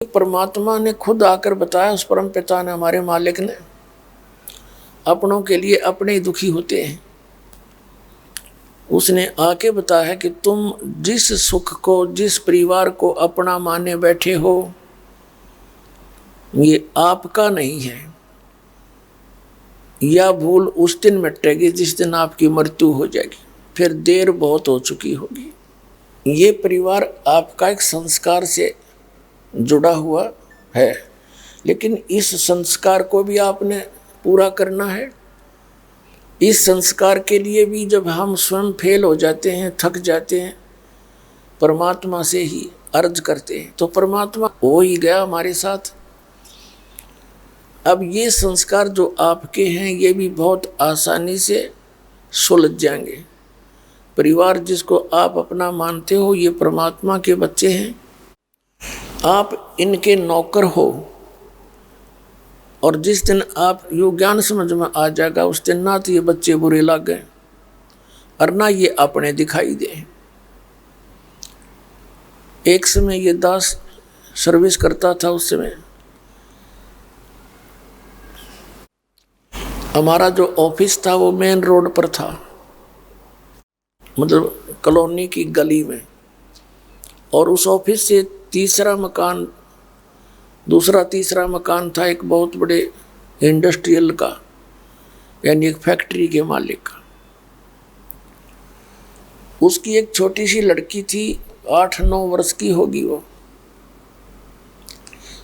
परमात्मा ने खुद आकर बताया, उस परम पिता ने, हमारे मालिक ने, अपनों के लिए अपने ही दुखी होते हैं। उसने आके बताया कि तुम जिस सुख को, जिस परिवार को अपना माने बैठे हो, ये आपका नहीं है। यह भूल उस दिन मिटेगी जिस दिन आपकी मृत्यु हो जाएगी, फिर देर बहुत हो चुकी होगी। ये परिवार आपका एक संस्कार से जुड़ा हुआ है, लेकिन इस संस्कार को भी आपने पूरा करना है। इस संस्कार के लिए भी जब हम स्वयं फेल हो जाते हैं, थक जाते हैं, परमात्मा से ही अर्ज करते हैं, तो परमात्मा हो ही गया हमारे साथ। अब ये संस्कार जो आपके हैं, ये भी बहुत आसानी से सुलझ जाएंगे। परिवार जिसको आप अपना मानते हो, ये परमात्मा के बच्चे हैं, आप इनके नौकर हो। और जिस दिन आप यो ज्ञान समझ में आ जाएगा, उस दिन ना तो ये बच्चे बुरे लगे और ना ये अपने दिखाई दे। एक समय ये दास सर्विस करता था, उस समय हमारा जो ऑफिस था वो मेन रोड पर था, मतलब कॉलोनी की गली में। और उस ऑफिस से दूसरा तीसरा मकान था एक बहुत बड़े इंडस्ट्रियल का, यानी एक फैक्ट्री के मालिक का। उसकी एक छोटी सी लड़की थी, 8-9 वर्ष की होगी वो।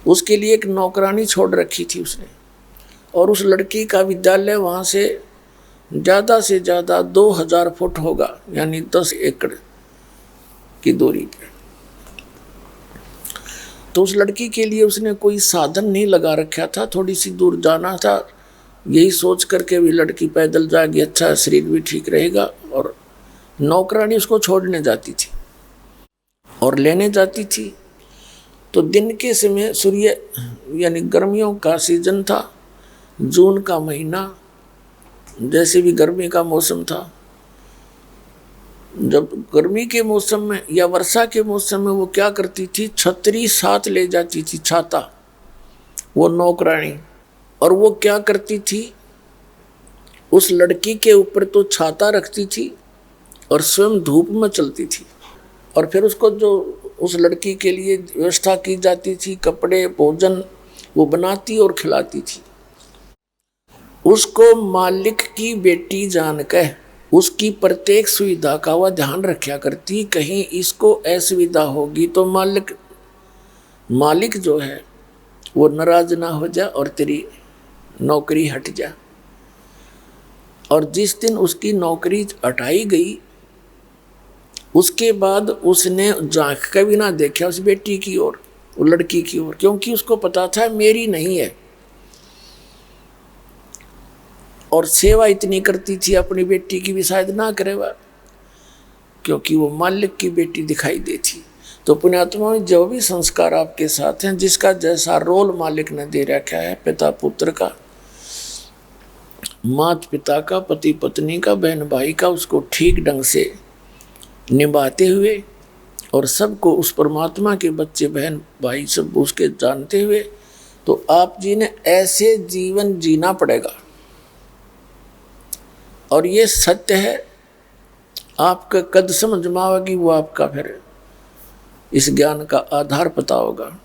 उसके लिए एक नौकरानी छोड़ रखी थी उसने, और उस लड़की का विद्यालय वहाँ से ज़्यादा 2000 फुट होगा, यानी 10 एकड़ की दूरी पे। तो उस लड़की के लिए उसने कोई साधन नहीं लगा रखा था, थोड़ी सी दूर जाना था, यही सोच करके भी लड़की पैदल जाएगी, अच्छा शरीर भी ठीक रहेगा। और नौकरानी उसको छोड़ने जाती थी और लेने जाती थी। तो दिन के समय सूर्य, यानी गर्मियों का सीजन था, जून का महीना, जैसे भी गर्मी का मौसम था। जब गर्मी के मौसम में या वर्षा के मौसम में वो क्या करती थी, छतरी साथ ले जाती थी, छाता, वो नौकरानी। और वो क्या करती थी, उस लड़की के ऊपर तो छाता रखती थी और स्वयं धूप में चलती थी। और फिर उसको जो उस लड़की के लिए व्यवस्था की जाती थी, कपड़े, भोजन, वो बनाती और खिलाती थी। उसको मालिक की बेटी जानकर उसकी प्रत्येक सुविधा का वह ध्यान रखा करती, कहीं इसको असुविधा होगी तो मालिक जो है वो नाराज ना हो जा और तेरी नौकरी हट जा। और जिस दिन उसकी नौकरी हटाई गई, उसके बाद उसने झांक कर भी ना देखा उस बेटी की ओर, वो लड़की की ओर, क्योंकि उसको पता था मेरी नहीं है। और सेवा इतनी करती थी अपनी बेटी की भी शायद ना करे वह, क्योंकि वो मालिक की बेटी दिखाई देती। तो पुण्यात्मा में जो भी संस्कार आपके साथ हैं, जिसका जैसा रोल मालिक ने दे रखा है, पिता पुत्र का, माता पिता का, पति पत्नी का, बहन भाई का, उसको ठीक ढंग से निभाते हुए और सबको उस परमात्मा के बच्चे बहन भाई सब उसके जानते हुए, तो आप जी ने ऐसे जीवन जीना पड़ेगा। और ये सत्य है, आपका कद समझ में आएगी, वो आपका फिर इस ज्ञान का आधार पता होगा।